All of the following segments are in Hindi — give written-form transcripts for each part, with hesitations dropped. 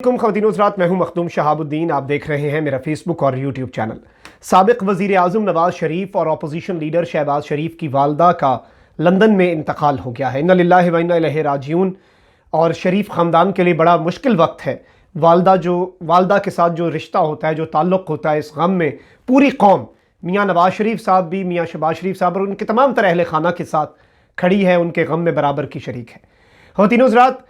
ख़वातीन हज़रात, मैं हूं मखदूम शहाबुद्दीन। आप देख रहे हैं मेरा फेसबुक और यूट्यूब चैनल। साबिक़ वज़ीर आज़म नवाज़ शरीफ और अपोजिशन लीडर शहबाज शरीफ की वालदा का लंदन में इंतकाल हो गया है। इन्ना लिल्लाहि व इन्ना इलैहि राजिऊन। और शरीफ ख़ानदान के लिए बड़ा मुश्किल वक्त है। वालदा के साथ जो रिश्ता होता है, जो ताल्लुक़ होता है, इस गम में पूरी कौम मियाँ नवाज़ शरीफ साहब भी, मियाँ शहबाज शरीफ साहब और उनके तमाम तरह अहले खाना के साथ खड़ी है, उनके गम में बराबर की शरीक है। ख़वातीन हज़रात,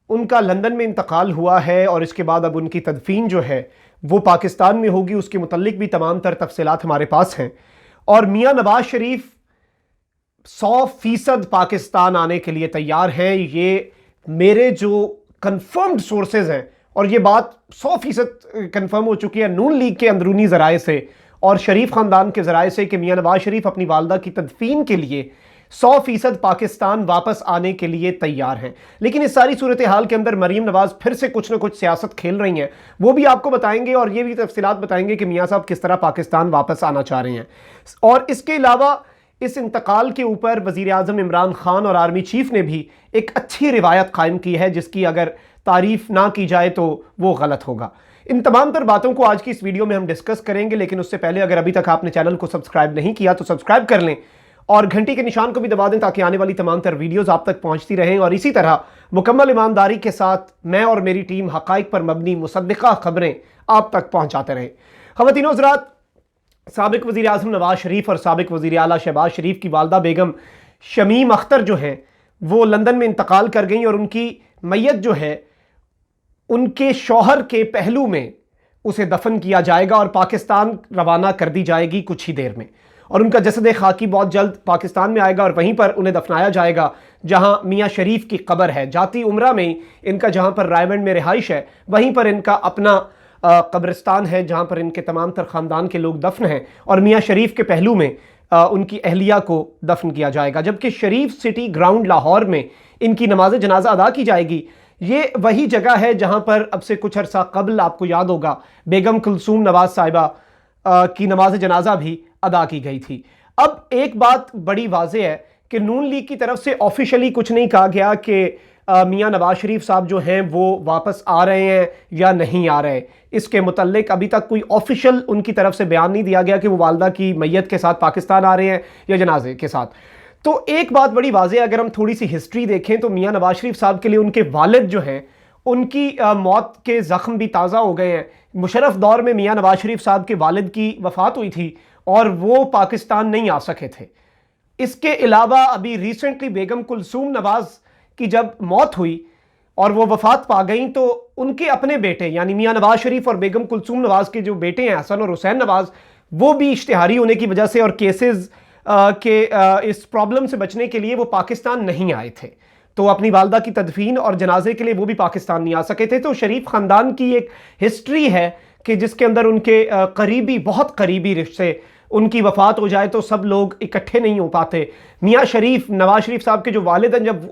उनका लंदन में इंतकाल हुआ है और इसके बाद अब उनकी तदफीन जो है वो पाकिस्तान में होगी। उसके मुतल्लिक भी तमाम तर तफसीलात हमारे पास हैं। और मियाँ नवाज शरीफ 100% पाकिस्तान आने के लिए तैयार हैं। ये मेरे जो कन्फर्म्ड सोर्सेज हैं, और ये बात 100% कन्फर्म हो चुकी है नून लीग के अंदरूनी ज़राए से और शरीफ ख़ानदान के ज़राए से, कि मियाँ नवाज शरीफ अपनी वालदा की तदफीन के लिए 100% पाकिस्तान वापस आने के लिए तैयार हैं। लेकिन इस सारी सूरत हाल के अंदर मरीम नवाज़ फिर से कुछ ना कुछ सियासत खेल रही हैं, वो भी आपको बताएंगे और ये भी तफसीलात बताएंगे कि मियाँ साहब किस तरह पाकिस्तान वापस आना चाह रहे हैं। और इसके अलावा इस इंतकाल के ऊपर वज़ीर आज़म इमरान खान और आर्मी चीफ ने भी एक अच्छी रिवायत कायम की है, जिसकी अगर तारीफ ना की जाए तो वो गलत होगा। इन तमाम तर बातों को आज की इस वीडियो में हम डिस्कस करेंगे। लेकिन उससे पहले अगर अभी तक आपने चैनल को सब्सक्राइब नहीं किया तो सब्सक्राइब कर लें और घंटी के निशान को भी दबा दें, ताकि आने वाली तमाम तर वीडियोस आप तक पहुंचती रहें। और इसी तरह मुकम्मल ईमानदारी के साथ मैं और मेरी टीम हक़ाइक़ पर मबनी मुसद्दिक़ा खबरें आप तक पहुंचाते रहें। ख़वातीन हज़रात, साबिक़ वज़ीर आज़म नवाज़ शरीफ और साबिक़ वज़ीर आला शहबाज शरीफ की वालदा बेगम शमीम अख्तर जो हैं वो लंदन में इंतकाल कर गई और उनकी मैयत जो है उनके शौहर के पहलू में उसे दफन किया जाएगा और पाकिस्तान रवाना कर दी जाएगी कुछ ही देर में। और उनका जसद खाकी बहुत जल्द पाकिस्तान में आएगा और वहीं पर उन्हें दफनाया जाएगा जहां मियाँ शरीफ की कब्र है। जाती उम्रा में इनका जहां पर रायमंड में रिहाइश है, वहीं पर इनका अपना कब्रिस्तान है जहां पर इनके तमाम तर ख़ानदान के लोग दफन हैं। और मियाँ शरीफ के पहलू में उनकी अहलिया को दफन किया जाएगा, जबकि शरीफ सिटी ग्राउंड लाहौर में इनकी नमाज जनाजा अदा की जाएगी। ये वही जगह है जहां पर अब से कुछ अर्सा कबल, आपको याद होगा, बेगम कुलसूम नवाज साहिबा की नमाज जनाजा भी अदा की गई थी। अब एक बात बड़ी वाज़ेह है कि नून लीग की तरफ से ऑफिशियली कुछ नहीं कहा गया कि मियाँ नवाज शरीफ साहब जो हैं वो वापस आ रहे हैं या नहीं आ रहे। इसके मुतल्लिक अभी तक कोई ऑफिशियल उनकी तरफ से बयान नहीं दिया गया कि वो वालदा की मैयत के साथ पाकिस्तान आ रहे हैं या जनाजे के साथ। तो एक बात बड़ी वाज़ेह है, अगर हम थोड़ी सी हिस्ट्री देखें तो मियाँ नवाज शरीफ साहब के लिए उनके वालिद जो हैं उनकी मौत के ज़ख्म भी ताज़ा हो गए हैं। मुशर्रफ दौर में मियाँ नवाज शरीफ साहब के वालिद की वफ़ात हुई थी और वो पाकिस्तान नहीं आ सके थे। इसके अलावा अभी रिसेंटली बेगम कुलसूम नवाज की जब मौत हुई और वो वफ़ात पा गई, तो उनके अपने बेटे यानी मियाँ नवाज शरीफ और बेगम कुलसूम नवाज के जो बेटे हैं हसन और हुसैन नवाज, वो भी इश्तिहारी होने की वजह से और केसेस के इस प्रॉब्लम से बचने के लिए वो पाकिस्तान नहीं आए थे। तो अपनी वालदा की तदफीन और जनाजे के लिए वो भी पाकिस्तान नहीं आ सके थे। तो शरीफ ख़ानदान की एक हिस्ट्री है कि जिसके अंदर उनके करीबी, बहुत करीबी रिश्ते, उनकी वफ़ात हो जाए तो सब लोग इकट्ठे नहीं हो पाते। मियाँ शरीफ, नवाज शरीफ साहब के जो वालिद हैं, जब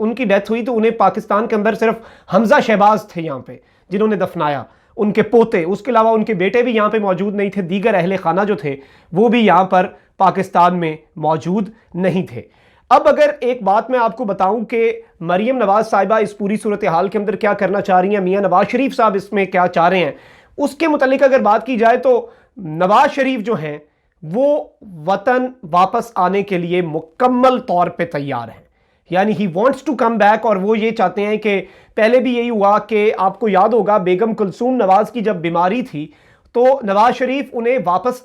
उनकी डेथ हुई तो उन्हें पाकिस्तान के अंदर सिर्फ हमजा शहबाज थे यहाँ पे जिन्होंने दफनाया, उनके पोते। उसके अलावा उनके बेटे भी यहाँ पे मौजूद नहीं थे। दीगर अहले खाना जो थे वो भी यहाँ पर पाकिस्तान में मौजूद नहीं थे। अब अगर एक बात मैं आपको बताऊं कि मरीम नवाज साहिबा इस पूरी सूरत हाल के अंदर क्या करना चाह रही हैं, मियाँ नवाज शरीफ साहब इसमें क्या चाह रहे हैं, उसके मुतालिक अगर बात की जाए तो नवाज शरीफ जो हैं वो वतन वापस आने के लिए मुकम्मल तौर पे तैयार हैं। यानी he wants to come back. और वो ये चाहते हैं कि पहले भी यही हुआ कि आपको याद होगा बेगम कुलसूम नवाज की जब बीमारी थी तो नवाज शरीफ उन्हें वापस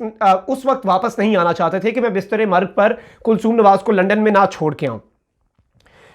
उस वक्त वापस नहीं आना चाहते थे कि मैं बिस्तर मर्ग पर कुलसूम नवाज को लंदन में ना छोड़ के आऊं।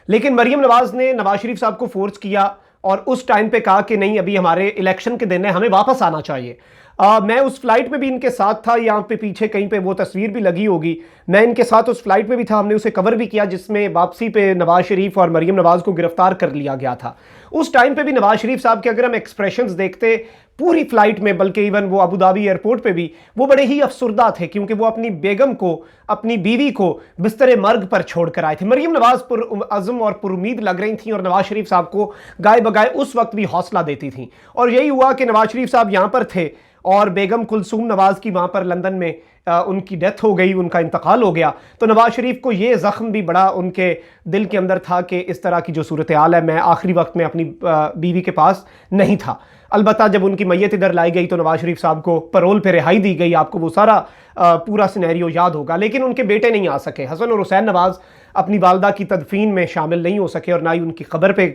लेकिन मरीम नवाज ने नवाज शरीफ साहब को फोर्स किया और उस टाइम पे कहा कि नहीं, अभी हमारे इलेक्शन के दिन है, हमें वापस आना चाहिए। मैं उस फ्लाइट में भी इनके साथ था, यहाँ पे पीछे कहीं पे वो तस्वीर भी लगी होगी, मैं इनके साथ उस फ्लाइट में भी था, हमने उसे कवर भी किया जिसमें वापसी पे नवाज शरीफ और मरीम नवाज को गिरफ्तार कर लिया गया था। उस टाइम पे भी नवाज शरीफ साहब के अगर हम एक्सप्रेशंस देखते पूरी फ्लाइट में, बल्कि इवन वो अबू धाबी एयरपोर्ट पे भी, वो बड़े ही अफसुर्दा थे क्योंकि वो अपनी बेगम को, अपनी बीवी को बिस्तर मर्ग पर छोड़ कर आए थे। मरीम नवाज पुरअज़्म और पुरुमीद लग रही थी और नवाज शरीफ साहब को गाय बगाए उस वक्त भी हौसला देती थी। और यही हुआ कि नवाज शरीफ साहब यहाँ पर थे और बेगम कुलसूम नवाज की वहाँ पर लंदन में उनकी डेथ हो गई, उनका इंतकाल हो गया, तो नवाज शरीफ को ये ज़ख्म भी बड़ा उनके दिल के अंदर था कि इस तरह की जो सूरत हाल है, मैं आखिरी वक्त में अपनी बीवी के पास नहीं था। अलबत्ता जब उनकी मैयत इधर लाई गई तो नवाज शरीफ साहब को पैरोल पे रिहाई दी गई, आपको वो सारा पूरा सिनेरियो याद होगा। लेकिन उनके बेटे नहीं आ सके, हसन और हुसैन नवाज अपनी वालदा की तदफीन में शामिल नहीं हो सके और ना ही उनकी खबर पे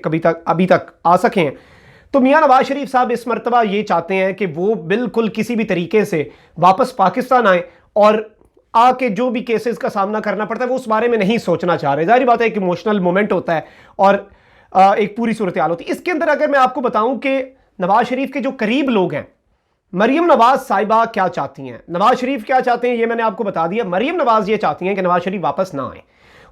अभी तक आ सके हैं। तो मियाँ नवाज शरीफ साहब इस मरतबा ये चाहते हैं कि वो बिल्कुल किसी भी तरीके से वापस पाकिस्तान आए और आके जो भी केसेस का सामना करना पड़ता है वो उस बारे में नहीं सोचना चाह रहे। जाहिर बात है, एक इमोशनल मोमेंट होता है और एक पूरी सूरत हाल होती है। इसके अंदर अगर मैं आपको बताऊं कि नवाज शरीफ के जो करीब लोग हैं, मरियम नवाज साहिबा क्या चाहती हैं, नवाज शरीफ क्या चाहते हैं, ये मैंने आपको बता दिया। मरियम नवाज ये चाहती हैं कि नवाज शरीफ वापस ना आए।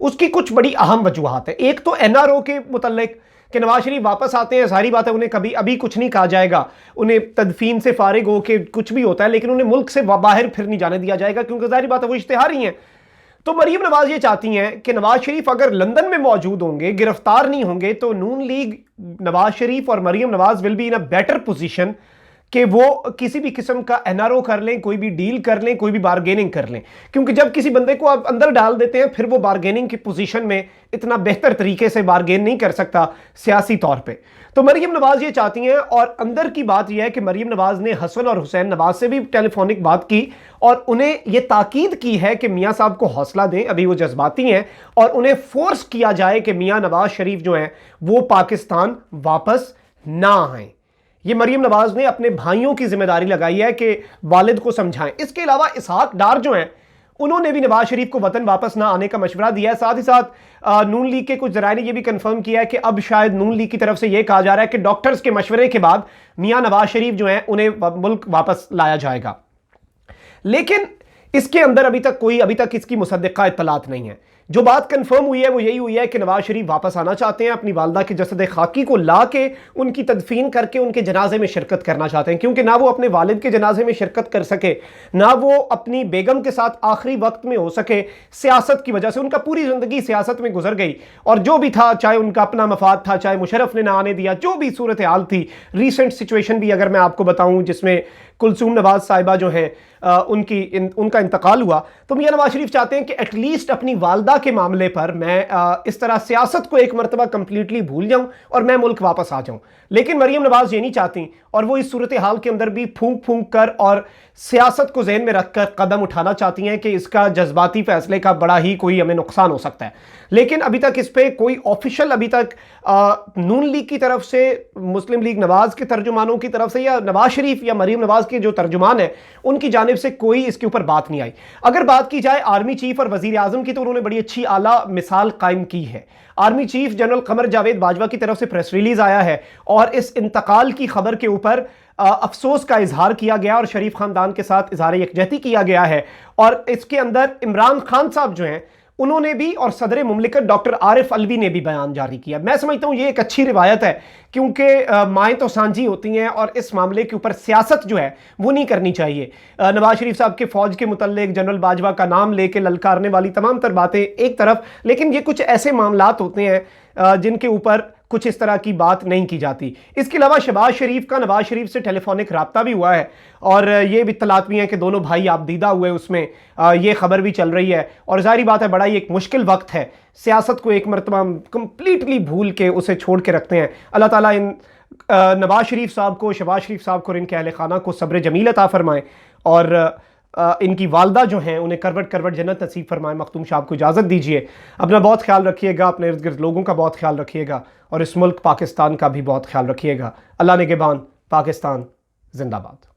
उसकी कुछ बड़ी अहम वजूहात है। एक तो एनआरओ के मुतल्लिक कि नवाज शरीफ वापस आते हैं, सारी बात है, उन्हें कभी अभी कुछ नहीं कहा जाएगा, उन्हें तदफीन से फारिग हो के कुछ भी होता है, लेकिन उन्हें मुल्क से बाहर फिर नहीं जाने दिया जाएगा, क्योंकि जाहिर बात है वो इश्तिहारी हैं। तो मरियम नवाज ये चाहती हैं कि नवाज शरीफ अगर लंदन में मौजूद होंगे, गिरफ्तार नहीं होंगे, तो नून लीग, नवाज शरीफ और Maryam Nawaz will be in a better position कि वो किसी भी किस्म का एनआरओ कर लें, कोई भी डील कर लें, कोई भी बार्गेनिंग कर लें। क्योंकि जब किसी बंदे को आप अंदर डाल देते हैं, फिर वो बार्गेनिंग की पोजीशन में इतना बेहतर तरीके से बार्गेन नहीं कर सकता सियासी तौर पे। तो मरियम नवाज ये चाहती हैं, और अंदर की बात यह है कि मरियम नवाज ने हसन और हुसैन नवाज से भी टेलीफोनिक बात की और उन्हें यह ताकीद की है कि मियाँ साहब को हौसला दें, अभी वो जज्बाती हैं, और उन्हें फोर्स किया जाए कि मियाँ नवाज शरीफ जो हैं वो पाकिस्तान वापस ना आए। ये मरियम नवाज ने अपने भाइयों की जिम्मेदारी लगाई है कि वालिद को समझाएं। इसके अलावा इसहाक डार जो हैं, उन्होंने भी नवाज शरीफ को वतन वापस ना आने का मशवरा दिया है। साथ ही साथ नून लीग के कुछ जराए ने यह भी कंफर्म किया है कि अब शायद नून लीग की तरफ से यह कहा जा रहा है कि डॉक्टर्स के मशवरे के बाद मियां नवाज शरीफ जो हैं उन्हें मुल्क वापस लाया जाएगा। लेकिन इसके अंदर अभी तक इसकी मुसद्दिका इत्तलात नहीं है। जो बात कंफर्म हुई है वो यही हुई है कि नवाज शरीफ वापस आना चाहते हैं, अपनी वालदा के जसद खाकी को ला के उनकी तदफीन करके उनके जनाजे में शिरकत करना चाहते हैं, क्योंकि ना वो अपने वालिद के जनाजे में शिरकत कर सके, ना वो अपनी बेगम के साथ आखिरी वक्त में हो सके। सियासत की वजह से उनका पूरी जिंदगी सियासत में गुजर गई, और जो भी था, चाहे उनका अपना मफाद था, चाहे मुशर्रफ ने ना आने दिया, जो भी सूरत हाल थी, रिसेंट सिचुएशन भी अगर मैं आपको बताऊं जिसमें कुलसूम नवाज साहिबा जो हैं उनका इंतकाल हुआ, तो मियां नवाज शरीफ चाहते हैं कि एटलीस्ट अपनी वालदा के मामले पर मैं इस तरह सियासत को एक मरतबा कंप्लीटली भूल जाऊं और मैं मुल्क वापस आ जाऊं। लेकिन मरियम नवाज ये नहीं चाहती, और वो इस सूरत हाल के अंदर भी फूंक फूंक कर और सियासत को जहन में रखकर कदम उठाना चाहती हैं कि इसका जज्बाती फैसले का बड़ा ही कोई हमें नुकसान हो सकता है। लेकिन अभी तक इस पर कोई ऑफिशियल अभी तक नून लीग की तरफ से, मुस्लिम लीग नवाज के तर्जुमानों की तरफ से, या नवाज शरीफ या मरियम नवाज के जो तर्जुमान है उनकी जानिब से कोई इसके ऊपर बात नहीं आई। अगर बात की जाए आर्मी चीफ और वजीर आजम की, तो उन्होंने बड़ी अच्छी आला मिसाल कायम की है। Army chief general Qamar Javed Bajwa की तरफ से प्रेस रिलीज आया है और इस इंतकाल की खबर के ऊपर अफसोस का इजहार किया गया और शरीफ खानदान के साथ इजहार यकजहती किया गया है। और इसके अंदर इमरान खान साहब जो हैं उन्होंने भी, और सदर मुमलिकत डॉक्टर आरिफ अलवी ने भी बयान जारी किया। मैं समझता हूं ये एक अच्छी रिवायत है, क्योंकि माएँ तो सांझी होती हैं और इस मामले के ऊपर सियासत जो है वो नहीं करनी चाहिए। नवाज शरीफ साहब के फौज के मुतल्लिक जनरल बाजवा का नाम लेके ललकारने वाली तमाम तर बातें एक तरफ, लेकिन ये कुछ ऐसे मामलात होते हैं जिनके ऊपर कुछ इस तरह की बात नहीं की जाती। इसके अलावा शहबाज शरीफ का नवाज शरीफ से टेलीफोनिक रब्ता भी हुआ है, और ये भी इत्तलात भी हैं कि दोनों भाई आपदीदा हुए, उसमें ये खबर भी चल रही है। और जाहिर बात है बड़ा ही एक मुश्किल वक्त है, सियासत को एक मरतबा कंप्लीटली भूल के उसे छोड़ के रखते हैं। अल्लाह ताला इन नवाज शरीफ साहब को, शहबाज शरीफ साहब को और इनके अहले खाना को सब्र जमील अता फरमाएं, और इनकी वालदा जो हैं उन्हें करवट करवट जन्नत नसीब फरमाए। मखदूम साहब को इजाज़त दीजिए। अपना बहुत ख्याल रखिएगा, अपने इर्द गिर्द लोगों का बहुत ख्याल रखिएगा, और इस मुल्क पाकिस्तान का भी बहुत ख्याल रखिएगा। अल्लाह निगहबान। पाकिस्तान जिंदाबाद।